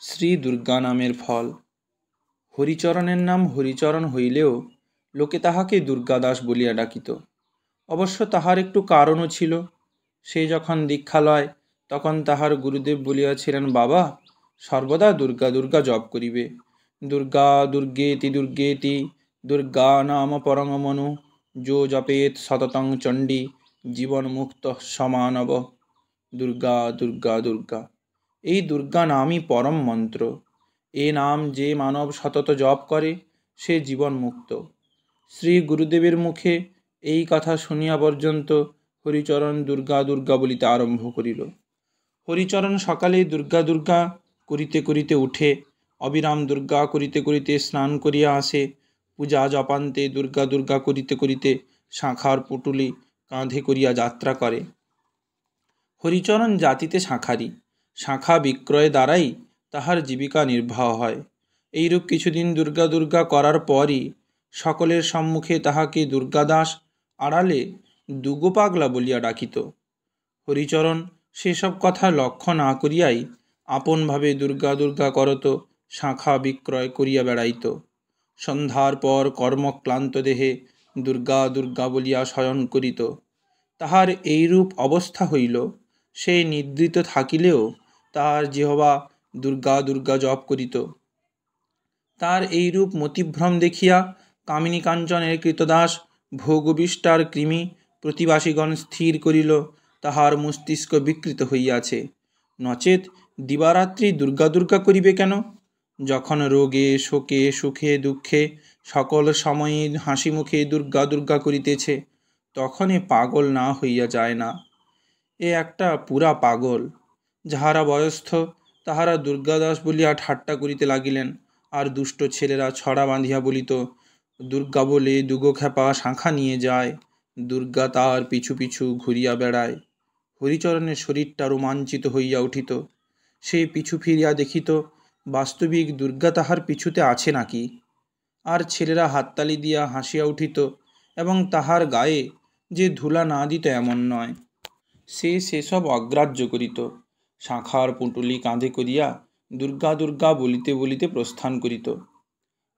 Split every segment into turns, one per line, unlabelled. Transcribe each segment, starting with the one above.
শ্রী দুর্গা নামের ফল। হরিচরণের নাম হরিচরণ হইলেও লোকে তাহাকে দুর্গাদাস বলিয়া ডাকিত। অবশ্য তাহার একটু কারণও ছিল। সে যখন দীক্ষা লয় তখন তাহার গুরুদেব বলিয়াছিলেন, বাবা সর্বদা দুর্গা দুর্গা জপ করিবে। দুর্গা দুর্গেতি দুর্গেতি দুর্গা নাম পরমমনু যো জপেত সততং চণ্ডী জীবন মুক্ত সমানব। দুর্গা দুর্গা দুর্গা, এই দুর্গা নামই পরম মন্ত্র। এ নাম যে মানব সতত জপ করে সে জীবন মুক্ত। শ্রী গুরুদেবের মুখে এই কথা শুনিয়া পর্যন্ত হরিচরণ দুর্গা দুর্গা বলিতে আরম্ভ করিল। হরিচরণ সকালে দুর্গা দুর্গা করিতে করিতে উঠে, অবিরাম দুর্গা করিতে করিতে স্নান করিয়া আসে, পূজা জপান্তে দুর্গা দুর্গা করিতে করিতে শাঁখার পুটুলি কাঁধে করিয়া যাত্রা করে। হরিচরণ জাতিতে শাঁখারি, শাঁখা বিক্রয় দ্বারাই তাহার জীবিকা নির্বাহ হয়। এইরূপ কিছুদিন দুর্গা দুর্গা করার পরই সকলের সম্মুখে তাহাকে দুর্গাদাস, আড়ালে দুগো পাগলা বলিয়া ডাকিত। হরিচরণ সেসব কথা লক্ষ্য না করিয়াই আপনভাবে দুর্গা দুর্গা করত, শাঁখা বিক্রয় করিয়া বেড়াইত। সন্ধ্যার পর কর্মক্লান্ত দেহে দুর্গা দুর্গা বলিয়া শয়ন করিত। তাহার এইরূপ অবস্থা হইল, সে নিদ্রিত থাকিলেও তাহার জিহ্বা দুর্গা দুর্গা জপ করিত। তার এইরূপ মতিভ্রম দেখিয়া কামিনী কাঞ্চনের কৃতদাস ভোগবিষ্টার কৃমি প্রতিবাসীগণ স্থির করিল তাহার মস্তিষ্ক বিকৃত হইয়াছে, নচেত দিবারাত্রি দুর্গা দুর্গা করিবে কেন? যখন রোগে শোকে সুখে দুঃখে সকল সময়ে হাসি মুখে দুর্গা দুর্গা করিতেছে, তখন এ পাগল না হইয়া যায় না। এ একটা পুরা পাগল। যাহারা বয়স্থ তাহারা দুর্গাদাস বলিয়া ঠাট্টা করিতে লাগিলেন, আর দুষ্ট ছেলেরা ছড়া বাঁধিয়া বলিত, দুর্গা বলে দুগো খেপা শাঁখা নিয়ে যায়, দুর্গা তার পিছু পিছু ঘুরিয়া বেড়ায়। হরিচরণের শরীরটা রোমাঞ্চিত হইয়া উঠিত। সে পিছু ফিরিয়া দেখিত বাস্তবিক দুর্গা তাহার পিছুতে আছে নাকি। আর ছেলেরা হাততালি দিয়া হাসিয়া উঠিত, এবং তাহার গায়ে যে ধুলা না দিত এমন নয়। সে সেসব অগ্রাহ্য করিত। শাঁখার পুঁটুলি কাঁধে করিয়া দুর্গা দুর্গা বলিতে বলিতে প্রস্থান করিত।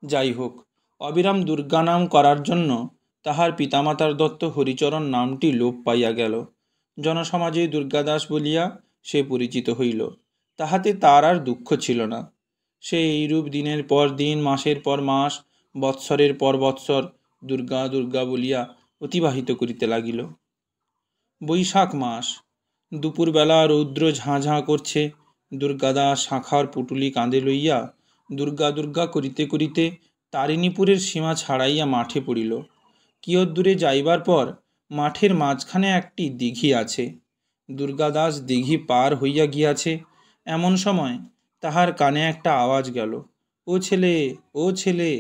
যাই হোক, অবিরাম দুর্গা নাম করার জন্য তাহার পিতামাতার দত্ত হরিচরণ নামটি লোপ পাইয়া গেল। জনসমাজে দুর্গাদাস বলিয়া সে পরিচিত হইল। তাহাতে তার আর দুঃখ ছিল না। সে এইরূপ দিনের পর দিন, মাসের পর মাস, বৎসরের পর বৎসর দুর্গা দুর্গা বলিয়া অতিবাহিত করিতে লাগিল। বৈশাখ মাস, দুপুরবেলা রৌদ্র ঝাঁ ঝাঁ করছে। দুর্গাদাস শাঁখার পুটুলি কাঁধে লইয়া দুর্গা দুর্গা করিতে করিতে তারিণীপুরের সীমা ছাড়াইয়া মাঠে পড়িল। কিয়ৎ দূরে যাইবার পর মাঠের মাঝখানে একটি দিঘি আছে। দুর্গাদাস দিঘি পার হইয়া গিয়াছে, এমন সময় তাহার কানে একটা আওয়াজ গেল, ও ছেলে, ও ছেলে,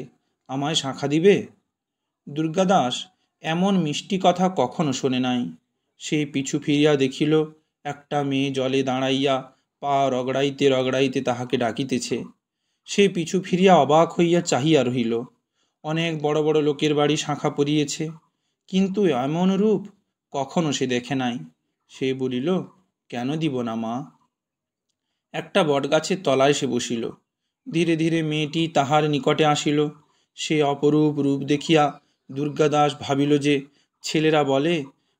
আমায় শাঁখা দিবে? দুর্গাদাস এমন মিষ্টি কথা কখনো শোনে নাই। সে পিছু ফিরিয়া দেখিল একটা মেয়ে জলে দাঁড়াইয়া পা রগড়াইতে রগড়াইতে তাহাকে ডাকিতেছে। সে পিছু ফিরিয়া অবাক হইয়া চাহিয়া রহিল। অনেক বড় বড় লোকের বাড়ি শাঁখা পরিয়েছে, কিন্তু এমন রূপ কখনো সে দেখে নাই। সে বলিল, কেন দিব না মা? একটা বটগাছের তলায় সে বসিল। ধীরে ধীরে মেয়েটি তাহার নিকটে আসিল। সে অপরূপ রূপ দেখিয়া দুর্গাদাস ভাবিল যে ছেলেরা বলে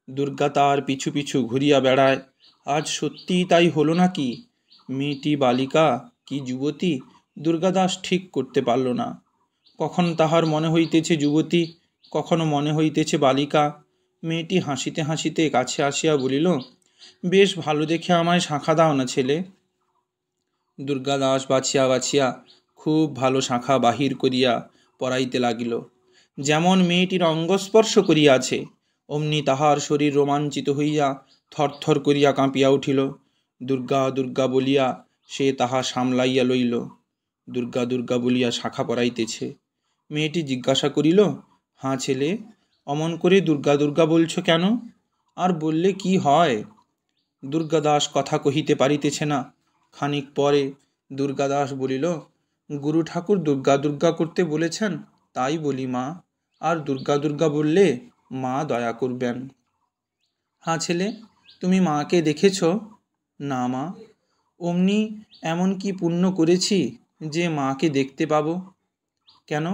দুর্গা তার পিছু পিছু ঘুরিয়া বেড়ায়, আজ সত্যিই তাই হলো নাকি? মেয়েটি বালিকা কি যুবতী দুর্গাদাস ঠিক করতে পারল না। কখন তাহার মনে হইতেছে যুবতী, কখনো মনে হইতেছে বালিকা। মেয়েটি হাসিতে হাসিতে কাছে আসিয়া বলিল, বেশ ভালো দেখে আমায় শাঁখা দাও না ছেলে। দুর্গাদাস বাছিয়া বাছিয়া খুব ভালো শাঁখা বাহির করিয়া পরাইতে লাগিল। যেমন মেয়েটির অঙ্গস্পর্শ করিয়াছে, অমনি তাহার শরীর রোমাঞ্চিত হইয়া থরথর করিয়া কাঁপিয়া উঠিল। দুর্গা দুর্গা বলিয়া সে তাহা সামলাইয়া লইল। দুর্গা দুর্গা বলিয়া শাঁখা পরাইতেছে। মেয়েটি জিজ্ঞাসা করিল, হাঁ ছেলে, অমন করে দুর্গা দুর্গা বলছ কেন? আর বললে কি হয়? দুর্গাদাস কথা কহিতে পারিতেছে না। খানিক পরে দুর্গাদাস বলিল, গুরু ঠাকুর দুর্গা দুর্গা করতে বলেছেন, তাই বলি মা। আর দুর্গা দুর্গা বললে মা দয়া করবেন। হাঁ ছেলে, তুমি মাকে দেখেছ? না মা। অমনি এমন কি পুণ্য করেছি যে মাকে দেখতে পাবো? কেন,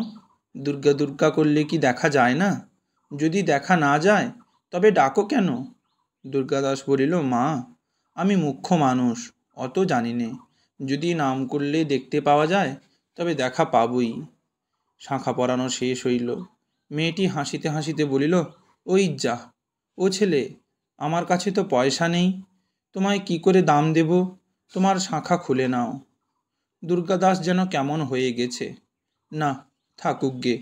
দুর্গা দুর্গা করলে কি দেখা যায় না? যদি দেখা না যায় তবে ডাকো কেন? দুর্গাদাস বলিল, মা, আমি মুখ্য মানুষ, অত জানি নে। যদি নাম করলে দেখতে পাওয়া যায় তবে দেখা পাবই। শাঁখা পরানো শেষ হইল। মেয়েটি হাসিতে হাসিতে বলিল, ওই যা, ও ছেলে, আমার কাছে তো পয়সা নেই, তোমায় কি করে দাম দেব? তোমার শাঁখা খুলে নাও। দুর্গাদাস যেন কেমন হয়ে গেছে। না, থাকুক গে,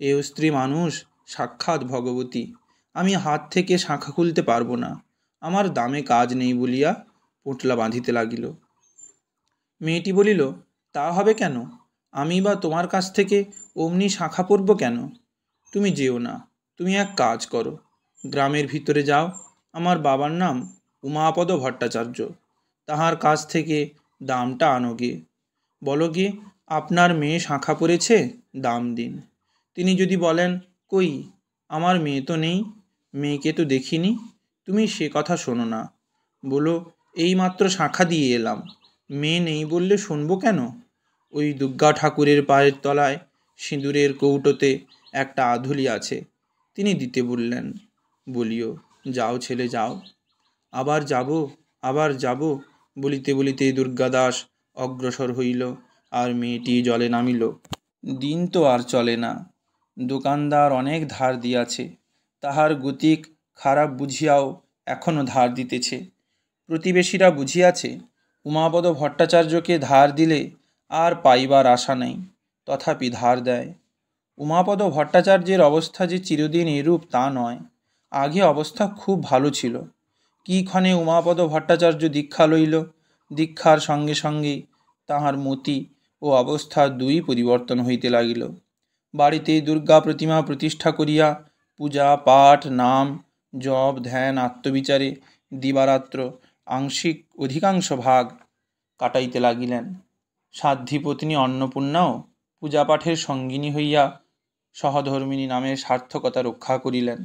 এও স্ত্রী মানুষ, সাক্ষাৎ ভগবতী, আমি হাত থেকে শাঁখা খুলতে পারবো না, আমার দামে কাজ নেই বলিয়া পোঁটলা বাঁধিতে লাগিল। মেয়েটি বলিল, তা হবে কেন? আমি বা তোমার কাছ থেকে অমনি শাঁখা পরব কেন? তুমি যেও না, তুমি এক কাজ করো, গ্রামের ভিতরে যাও, আমার বাবার নাম উমাপদ ভট্টাচার্য, তাহার কাছ থেকে দামটা আনোগে। বলো গিয়ে, আপনার মেয়ে শাঁখা পরেছে, দাম দিন। তিনি যদি বলেন, কই, আমার মেয়ে তো নেই, মেয়েকে তো দেখিনি, তুমি সে কথা শোনো না, বলো, এইমাত্র শাঁখা দিয়ে এলাম, মেয়ে নেই বললে শুনবো কেন? ওই দুর্গা ঠাকুরের পায়ের তলায় সিঁদুরের কৌটোতে একটা আধুলি আছে, তিনি দিতে বললেন, বলিও, যাও ছেলে যাও। আবার যাব, আবার যাব বলিতে বলিতে দুর্গাদাস অগ্রসর হইল, আর মেয়েটি জলে নামিল। দিন তো আর চলে না। দোকানদার অনেক ধার দিয়াছে, তাহার গতিক খারাপ বুঝিয়াও এখনও ধার দিতেছে। প্রতিবেশীরা বুঝিয়াছে উমাপদ ভট্টাচার্যকে ধার দিলে আর পাইবার আশা নেই, তথাপি ধার দেয়। উমাপদ ভট্টাচার্যের অবস্থা যে চিরদিন এরূপ তা নয়, আগে অবস্থা খুব ভালো ছিল। কি ক্ষণে উমাপদ ভট্টাচার্য দীক্ষা লইল, দীক্ষার সঙ্গে সঙ্গেই তাহার মতি ও অবস্থা দুই পরিবর্তন হইতে লাগিল। বাড়িতে দুর্গা প্রতিমা প্রতিষ্ঠা করিয়া পূজা পাঠ নাম জপ ধ্যান আত্মবিচারে দিবারাত্র আংশিক অধিকাংশ ভাগ কাটাইতে লাগিলেন। সাধ্বী পত্নী অন্নপূর্ণাও পূজাপাঠের সঙ্গিনী হইয়া সহধর্মিণী নামের সার্থকতা রক্ষা করিলেন।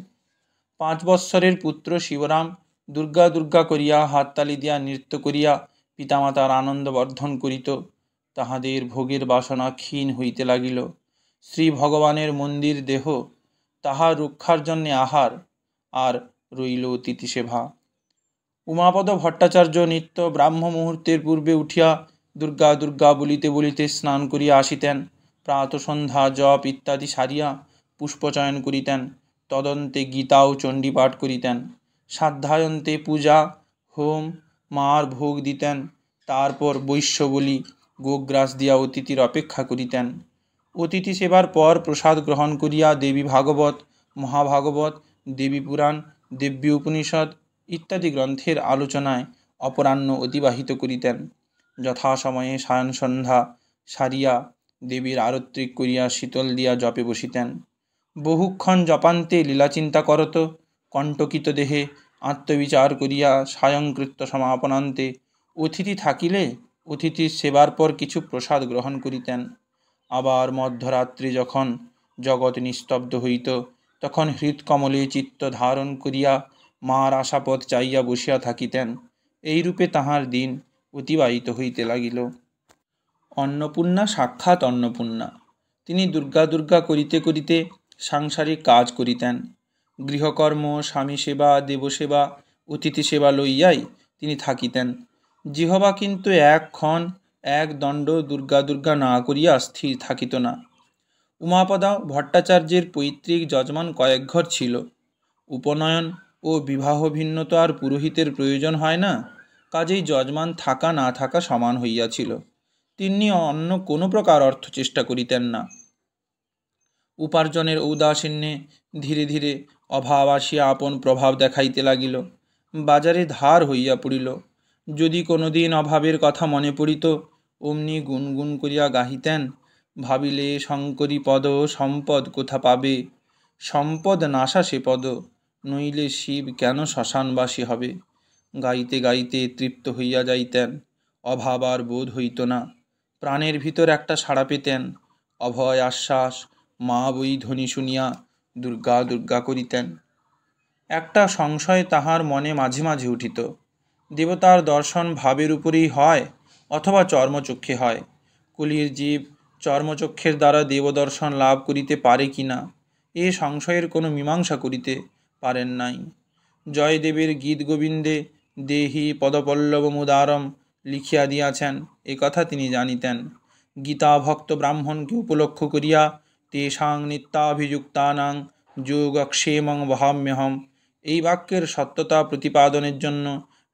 5 বৎসরের পুত্র শিবরাম দুর্গা দুর্গা করিয়া হাততালি দিয়া নৃত্য করিয়া পিতামাতার আনন্দ বর্ধন করিত। তাহাদের ভোগের বাসনা ক্ষীণ হইতে লাগিল। শ্রী ভগবানের মন্দির দেহ, তাহার রক্ষার জন্যে আহার, আর রইল অতিথি সেবা। উমাপদ ভট্টাচার্য নিত্য ব্রাহ্ম মুহূর্তের পূর্বে উঠিয়া দুর্গা দুর্গা বলিতে বলিতে স্নান করিয়া আসিতেন। প্রাত সন্ধ্যা জপ ইত্যাদি সারিয়া পুষ্পচয়ন করিতেন। তদন্তে গীতা ও চণ্ডীপাঠ করিতেন। সাধ্যায়ন্তে পূজা হোম মার ভোগ দিতেন। তারপর বৈশ্য বলি গোগ্রাস দিয়া অতিথির অপেক্ষা করিতেন। অতিথি সেবার পর প্রসাদ গ্রহণ করিয়া দেবী ভাগবত, মহাভাগবত, দেবী পুরাণ, দিব্য উপনিষদ ইত্যাদি গ্রন্থের আলোচনায় অপরাহ্ন অতিবাহিত করিতেন। যথাসময়ে সায়ন সন্ধ্যা সারিয়া দেবীর আরত্রিক করিয়া শীতল দিয়া জপে বসিতেন। বহুক্ষণ জপান্তে লীলাচিন্তা করত। কণ্টকিত দেহে আত্মবিচার করিয়া সায়ংকৃত্য সমাপনান্তে অতিথি থাকিলে অতিথির সেবার পর কিছু প্রসাদ গ্রহণ করিতেন। আবার মধ্যরাত্রি যখন জগৎ নিস্তব্ধ হইত, তখন হৃৎকমলে চিত্ত ধারণ করিয়া মার আশাপথ চাইয়া বসিয়া থাকিতেন। এইরূপে তাহার দিন অতিবাহিত হইতে লাগিল। অন্নপূর্ণা সাক্ষাৎ অন্নপূর্ণা। তিনি দুর্গা দুর্গা করিতে করিতে সাংসারিক কাজ করিতেন। গৃহকর্ম, স্বামী সেবা, দেবসেবা, অতিথি সেবা লইয়াই তিনি থাকিতেন। জিহবা কিন্তু একক্ষণ এক দণ্ড দুর্গা দুর্গা না করিয়া স্থির থাকিত না। উমাপদা ভট্টাচার্যের পৈতৃক যজমান কয়েক ঘর ছিল। উপনয়ন ও বিবাহ ভিন্ন তো আর পুরোহিতের প্রয়োজন হয় না, কাজেই যজমান থাকা না থাকা সমান হইয়াছিল। তিনি অন্য কোনো প্রকার অর্থ চেষ্টা করিতেন না। উপার্জনের ঔদাসীন্যে ধীরে ধীরে অভাব আসিয়া আপন প্রভাব দেখাইতে লাগিল। বাজারে ধার হইয়া পড়িল। যদি কোনো দিন অভাবের কথা মনে পড়িত, অমনি গুনগুন করিয়া গাহিতেন, ভাবিলে শঙ্করী পদ সম্পদ কোথা পাবে, সম্পদ নাশা সে পদ, নইলে শিব কেন শ্মশানবাসী হবে। গাইতে গাইতে তৃপ্ত হইয়া যাইতেন। অভাব আর বোধ হইত না। প্রাণের ভিতর একটা সাড়া পেতেন, অভয় আশ্বাস। মা বই ধ্বনি শুনিয়া দুর্গা দুর্গা করিতেন। একটা সংশয় তাহার মনে মাঝে মাঝে উঠিত, দেবতার দর্শন ভাবের উপরেই হয় অথবা চর্মচক্ষে হয়। কলির জীব চর্মচক্ষের দ্বারা দেবদর্শন লাভ করিতে পারে কি না, এ সংশয়ের কোনো মীমাংসা করিতে পারেন নাই। জয়দেবের গীত গোবিন্দে দেহি পদপল্লবমুদারম লিখিয়া দিয়াছেন, এ কথা তিনি জানিতেন। গীতা ভক্ত ব্রাহ্মণকে উপলক্ষ করিয়া তেষাং নিত্যাভিযুক্তানাং যোগক্ষেমং বহাম্যহম, এই বাক্যের সত্যতা প্রতিপাদনের জন্য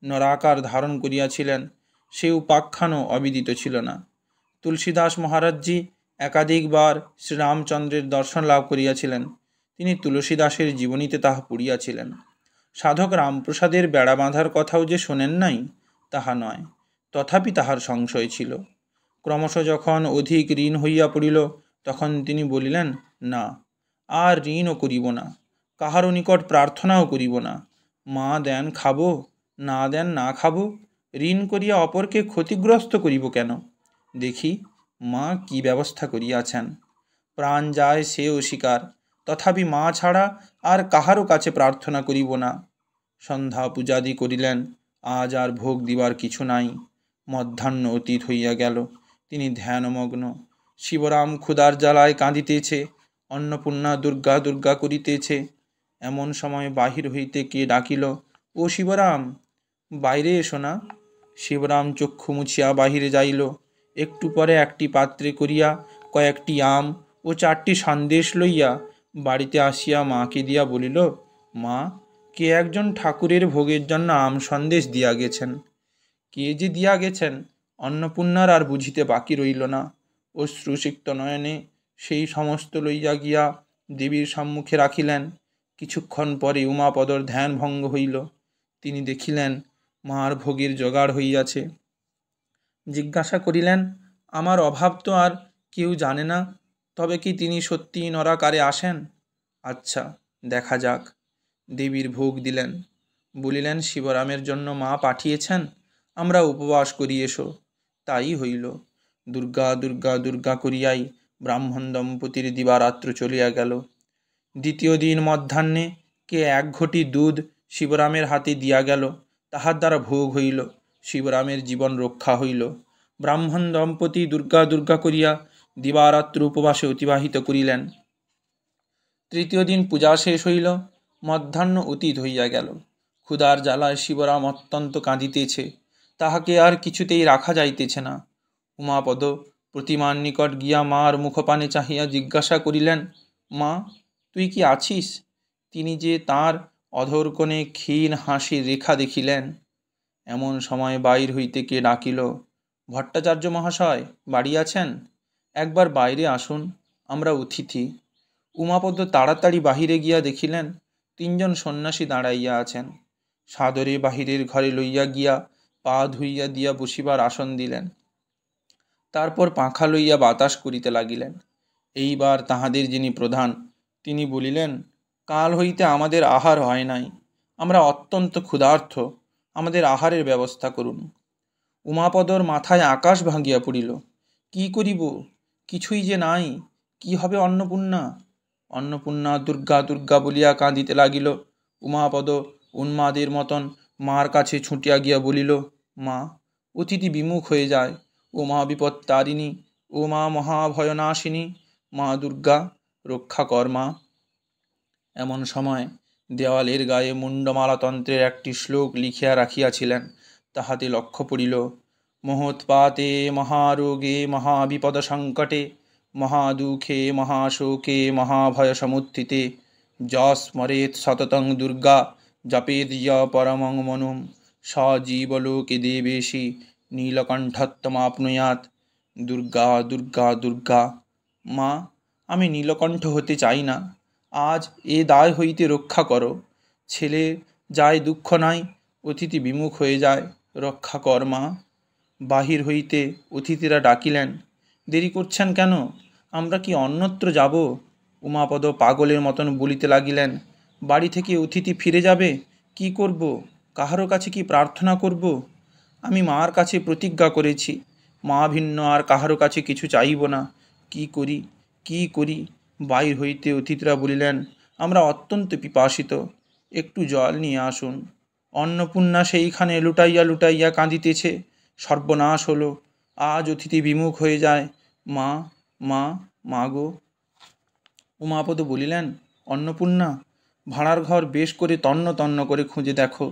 নরাকার ধারণ করিয়াছিলেন, সে উপাখ্যানও অবিদিত ছিল না। তুলসীদাস মহারাজজি একাধিকবার শ্রীরামচন্দ্রের দর্শন লাভ করিয়াছিলেন, তিনি তুলসীদাসের জীবনীতে তাহা পড়িয়াছিলেন। সাধক রামপ্রসাদের বেড়া বাঁধার কথাও যে শোনেন নাই তাহা নয়, তথাপি তাহার সংশয় ছিল। ক্রমশ যখন অধিক ঋণ হইয়া পড়িল, তখন তিনি বলিলেন, না, আর ঋণও করিব না, কাহারও নিকট প্রার্থনাও করিব না। মা দেন খাব, না দেন না খাব, ঋণ করিয়া অপরকে ক্ষতিগ্রস্ত করিব কেন? দেখি মা কি ব্যবস্থা করিয়াছেন। প্রাণ যায় সে অস্বীকার, তথাপি মা ছাড়া আর কাহারও কাছে প্রার্থনা করিব না। সন্ধ্যা পূজাদি করিলেন, আজ আর ভোগ দিবার কিছু নাই। মধ্যাহ্ন অতীত হইয়া গেল, তিনি ধ্যানমগ্ন। শিবরাম ক্ষুধার জ্বালায় কাঁদিতেছে, অন্নপূর্ণা দুর্গা দুর্গা করিতেছে। এমন সময় বাহির হইতে কে ডাকিল, ও শিবরাম, বাইরে এসো না। শিবরাম চক্ষু মুছিয়া বাহিরে যাইল। একটু পরে একটি পাত্রে করিয়া কয়েকটি আম ও 4টি সন্দেশ লইয়া বাড়িতে আসিয়া মাকে দিয়া বলিল, মা, কে একজন ঠাকুরের ভোগের জন্য আম সন্দেশ দিয়া গেছেন। কে যে দিয়া গেছেন অন্নপূর্ণার আর বুঝিতে বাকি রইল না। অশ্রুসিক্ত নয়নে সেই সমস্ত লইয়া গিয়া দেবীর সম্মুখে রাখিলেন। কিছুক্ষণ পরে উমাপদর ধ্যান ভঙ্গ হইল। তিনি দেখিলেন মার ভোগের জোগাড় হইয়াছে। জিজ্ঞাসা করিলেন, আমার অভাব তো আর কেউ জানে না, তবে কি তিনি সত্যিই নরাকারে আসেন? আচ্ছা, দেখা যাক। দেবীর ভোগ দিলেন, বলিলেন, শিবরামের জন্য মা পাঠিয়েছেন, আমরা উপবাস করি এসো। তাই হইল। দুর্গা দুর্গা দুর্গা করিয়াই ব্রাহ্মণ দম্পতির দিবারাত্র চলিয়া গেল। দ্বিতীয় দিন মধ্যাহ্নে কে 1 ঘটি দুধ শিবরামের হাতে দিয়া গেল, তাহার দ্বারা ভোগ হইল, শিবরামের জীবন রক্ষা হইল। ব্রাহ্মণ দম্পতি দুর্গা দুর্গা করিয়া দিবারাত্র উপবাসে অতিবাহিত করিলেন। তৃতীয় দিন পূজা শেষ হইল, মধ্যাহ্ন অতীত হইয়া গেল। ক্ষুধার জ্বালায় শিবরাম অত্যন্ত কাঁদিতেছে, তাহাকে আর কিছুতেই রাখা যাইতেছে না। উমাপদ প্রতিমার নিকট গিয়া মার মুখপানে চাহিয়া জিজ্ঞাসা করিলেন, মা, তুই কি আছিস? তিনি যে তাঁর অধরকোণে ক্ষীণ হাসির রেখা দেখিলেন। এমন সময় বাইর হইতে কে ডাকিল, ভট্টাচার্য মহাশয় বাড়ি আছেন? একবার বাইরে আসুন, আমরা অতিথি। উমাপদ তাড়াতাড়ি বাহিরে গিয়া দেখিলেন 3 জন সন্ন্যাসী দাঁড়াইয়া আছেন। সাদরে বাহিরের ঘরে লইয়া গিয়া পা ধুইয়া দিয়া বসিবার আসন দিলেন। তারপর পাখা লইয়া বাতাস করিতে লাগিলেন। এইবার তাহাদের যিনি প্রধান, তিনি বলিলেন, কাল হইতে আমাদের আহার হয় নাই, আমরা অত্যন্ত ক্ষুধার্ত, আমাদের আহারের ব্যবস্থা করুন। উমাপদর মাথায় আকাশ ভাঙিয়া পড়িল। কি করিব, কিছুই যে নাই, কি হবে অন্নপূর্ণা? অন্নপূর্ণা দুর্গা দুর্গা বলিয়া কাঁদিতে লাগিল। উমাপদ উন্মাদের মতন মার কাছে ছুটিয়া গিয়া বলিল, মা, অতিথি বিমুখ হয়ে যায়, ও মা বিপত্তারিণী, ও মা মহাভয়নাশিনী, মা দুর্গা, রক্ষা কর মা। এমন সময় দেওয়ালের গায়ে মুণ্ডমালাতন্ত্রের একটি শ্লোক লিখিয়া রাখিয়াছিলেন, তাহাতে লক্ষ্য পড়িল, মহোৎপাতে মহারোগে মহাবিপদ সংকটে মহাদুঃখে মহাশোকে মহাভয় সমুত্থিতে যস্মরেৎ সততং দুর্গা জপেদ পরমং মনুম সজীবলোকে দেবেশি নীলকণ্ঠত্বমাপ্নুয়াৎ। দুর্গা দুর্গা দুর্গা। মা, আমি নীলকণ্ঠ হতে চাই না, আজ এ দায় হইতে রক্ষা করো। ছেলে যায় দুঃখ নাই, অতিথি বিমুখ হয়ে যায়, রক্ষা কর মা। বাহির হইতে অতিথিরা ডাকিলেন, দেরি করছেন কেন, আমরা কি অন্যত্র যাব? উমাপদ পাগলের মতন বলিতে লাগিলেন, বাড়ি থেকে অতিথি ফিরে যাবে, কি করব, কাহারও কাছে কি প্রার্থনা করব? আমি মার কাছে প্রতিজ্ঞা করেছি, মা ভিন্ন আর কাহারও কাছে কিছু চাইব না, কি করি কি করি? বাইর হইতে অতিথিরা বলিলেন, আমরা অত্যন্ত পিপাসিত, একটু জল নিয়ে আসুন। অন্নপূর্ণা সেইখানে লুটাইয়া লুটাইয়া কাঁদিতেছে, সর্বনাশ হলো, আজ অতিথি বিমুখ হয়ে যায়। মা, মা, মা গো। উমাপদ বলিলেন, অন্নপূর্ণা, ভাড়ার ঘর বেশ করে তন্ন তন্ন করে খুঁজে দেখো,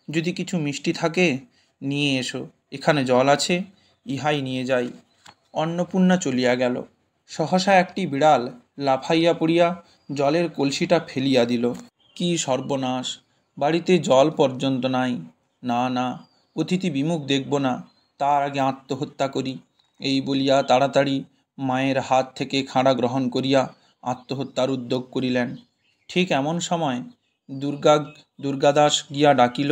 যদি কিছু মিষ্টি থাকে নিয়ে এসো, এখানে জল আছে, ইহাই নিয়ে যাই। অন্নপূর্ণা চলিয়া গেল। সহসা একটি বিড়াল লাফাইয়া পড়িয়া জলের কলসিটা ফেলিয়া দিল। কি সর্বনাশ, বাড়িতে জল পর্যন্ত নাই। না না, অতিথি বিমুখ দেখব না, তার আগে আত্মহত্যা করি, এই বলিয়া তাড়াতাড়ি মায়ের হাত থেকে খাঁড়া গ্রহণ করিয়া আত্মহত্যার উদ্যোগ করিলেন। ঠিক এমন সময় দুর্গাদাস গিয়া ডাকিল,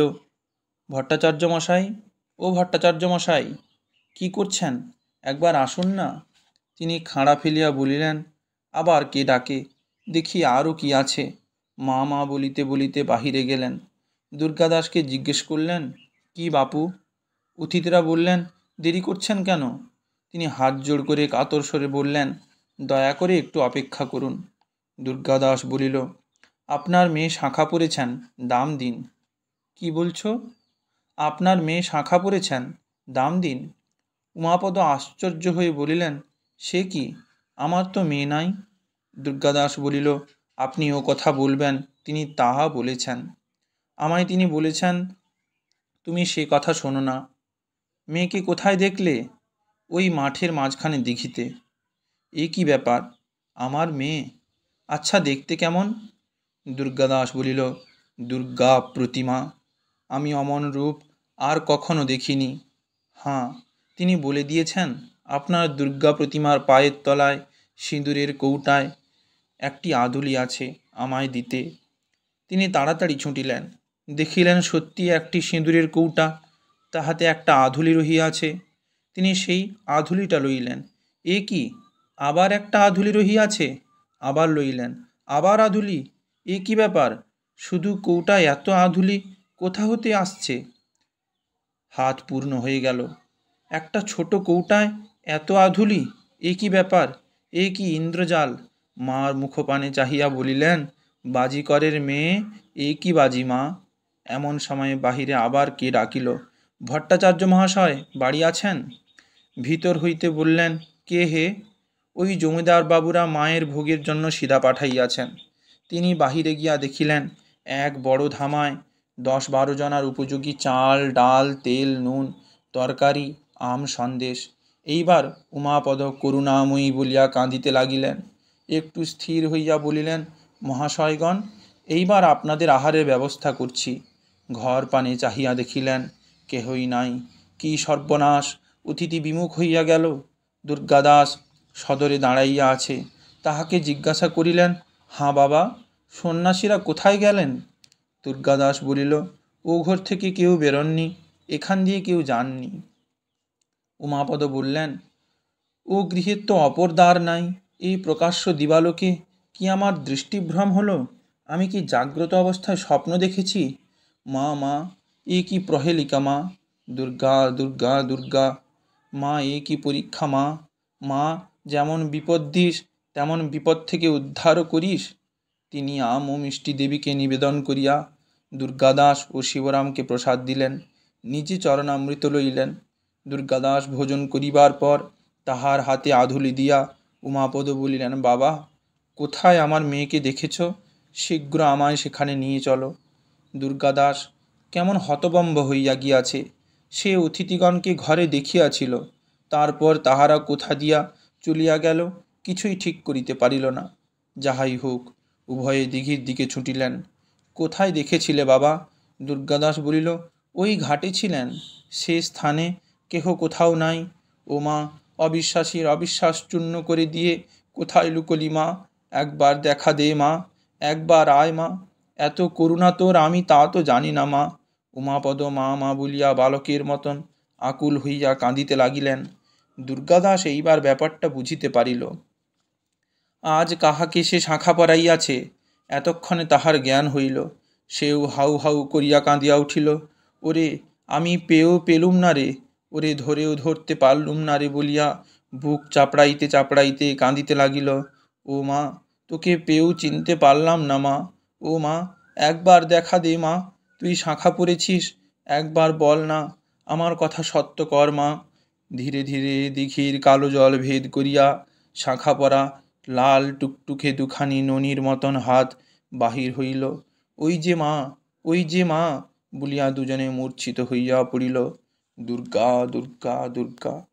ভট্টাচার্য মশাই, ও ভট্টাচার্য মশাই, কি করছেন, একবার আসুন না। তিনি খাঁড়া ফেলিয়া বলিলেন, আবার কে ডাকে, দেখি আরও কি আছে। মা মা বলিতে বলিতে বাহিরে গেলেন। দুর্গাদাসকে জিজ্ঞেস করলেন, কি বাপু? অতিথিরা বললেন, দেরি করছেন কেন? তিনি হাত জোড় করে কাতর স্বরে বললেন, দয়া করে একটু অপেক্ষা করুন। দুর্গাদাস বলিল, আপনার মেয়ে শাঁখা পরেছেন, দাম দিন। কি বলছো? আপনার মেয়ে শাঁখা পরেছেন, দাম দিন। উমাপদ আশ্চর্য হয়ে বলিলেন, সে কি, আমার তো মেয়ে নাই। দুর্গাদাস বলিল, আপনি ও কথা বলবেন, তিনি তাহা বলেছেন। আমায় তিনি বলেছেন, তুমি সে কথা শোনো না। মেয়েকে কোথায় দেখলে? ওই মাঠের মাঝখানে দিঘিতে। এ কি ব্যাপার, আমার মেয়ে? আচ্ছা, দেখতে কেমন? দুর্গাদাস বলিল, দুর্গা প্রতিমা, আমি অমন রূপ আর কখনো দেখিনি। হাঁ, তিনি বলে দিয়েছেন, আপনার দুর্গা প্রতিমার পায়ের তলায় সিঁদুরের কৌটায় একটি আধুলি আছে, আমায় দিতে। তিনি তাড়াতাড়ি ছুটিলেন, দেখিলেন সত্যি একটি সিঁদুরের কৌটা, তাহাতে একটা আধুলি রহিয়াছে। তিনি সেই আধুলিটা লইলেন। এ কি, আবার একটা আধুলি রহিয়াছে? আবার লইলেন, আবার আধুলি। এ কি ব্যাপার, শুধু কৌটায় এত আধুলি কোথা হতে আসছে? হাত পূর্ণ হয়ে গেল। একটা ছোট কৌটায় এত আধুলি, এ কি ব্যাপার, এ কি ইন্দ্রজাল? মার মুখপানে চাহিয়া বলিলেন, বাজিকরের মেয়ে, এ কি বাজি মা? এমন সময়ে বাহিরে আবার কে ডাকিল, ভট্টাচার্য মহাশয়, বাড়ি আছেন? ভিতর হইতে বললেন, কে হে? ওই জমিদার বাবুরা মায়ের ভোগের জন্য সিধা পাঠাইয়াছেন। তিনি বাহিরে গিয়া দেখিলেন, এক বড় ধামায় 10-12 জনার উপযোগী চাল, ডাল, তেল, নুন, তরকারি, আম, সন্দেশ। এইবার উমাপদ করুণাময়ী বলিয়া কাঁদিতে লাগিলেন। একটু স্থির হইয়া বলিলেন, মহাশয়গণ, এইবার আপনাদের আহারের ব্যবস্থা করছি। ঘর পানে চাহিয়া দেখিলেন, কেহই নাই। কি সর্বনাশ, অতিথি বিমুখ হইয়া গেল। দুর্গাদাস সদরে দাঁড়াইয়া আছে। তাহাকে জিজ্ঞাসা করিলেন, হাঁ বাবা, সন্ন্যাসীরা কোথায় গেলেন? দুর্গাদাস বলিল, ও ঘর থেকে কেউ বেরোননি, এখান দিয়ে কেউ যাননি। উমাপদ বললেন, ও গৃহের তো অপর দ্বার নাই, এই প্রকাশ্য দিবালোকে কি আমার দৃষ্টিভ্রম হলো? আমি কি জাগ্রত অবস্থায় স্বপ্ন দেখেছি? মা মা, এ কি প্রহেলিকা মা? দুর্গা দুর্গা দুর্গা মা, এ কি পরীক্ষা মা? মা, যেমন বিপদ দিস তেমন বিপদ থেকে উদ্ধারও করিস। তিনি আম ও মিষ্টি দেবীকে নিবেদন করিয়া দুর্গাদাস ও শিবরামকে প্রসাদ দিলেন, নিজে চরণামৃত লইলেন। দুর্গাদাস ভোজন করিবার পর তাহার হাতে আধুলি দিয়া উমাপদ বলিলেন, বাবা, কোথায় আমার মেয়েকে দেখেছ? শীঘ্র আমায় সেখানে নিয়ে চলো। দুর্গাদাস কেমন হতবম্ব হইয়া গিয়াছে। সে অতিথিগণকে ঘরে দেখিয়াছিল, তারপর তাহারা কোথা দিয়া চলিয়া গেল কিছুই ঠিক করিতে পারিল না। যাহাই হোক, উভয়ে দিঘির দিকে ছুটিলেন। কোথায় দেখেছিলে বাবা? দুর্গাদাস বলিল, ওই ঘাটে ছিলেন, সে স্থানে কেহ কোথাও নাই। ও মা, অবিশ্বাসীর অবিশ্বাস চূর্ণ করে দিয়ে কোথায় লুকলি মা? একবার দেখা দে মা, একবার আয় মা, এত করুণা তোর আমি তা তো জানি না মা। উমাপদ মা মা বলিয়া বালকের মতন আকুল হইয়া কাঁদিতে লাগিলেন। দুর্গাদাস এইবার ব্যাপারটা বুঝিতে পারিল। আজ কাহাকে সে শাঁখা পরাইয়াছে, এতক্ষণে তাহার জ্ঞান হইল। সেও হাউ হাউ করিয়া কাঁদিয়া উঠিল, ওরে আমি পেয়েও পেলুম না রে, ওরে ধরেও ধরতে পারলুম না রে বলিয়া বুক চাপড়াইতে চাপড়াইতে কাঁদিতে লাগিল। ও মা, তোকে পেয়েও চিনতে পারলাম না মা। ও মা, একবার দেখা দে মা, তুই শাঁখা পরেছিস, একবার বল না, আমার কথা সত্য কর মা। ধীরে ধীরে দিঘির কালো জল ভেদ করিয়া শাখা পরা লাল টুকটুকে দুখানি ননির মতন হাত বাহির হইল। ওই যে মা, ওই যে মা বলিয়া দুজনে মূর্ছিত হইয়া পড়িল। দুর্গা, দুর্গা, দুর্গা।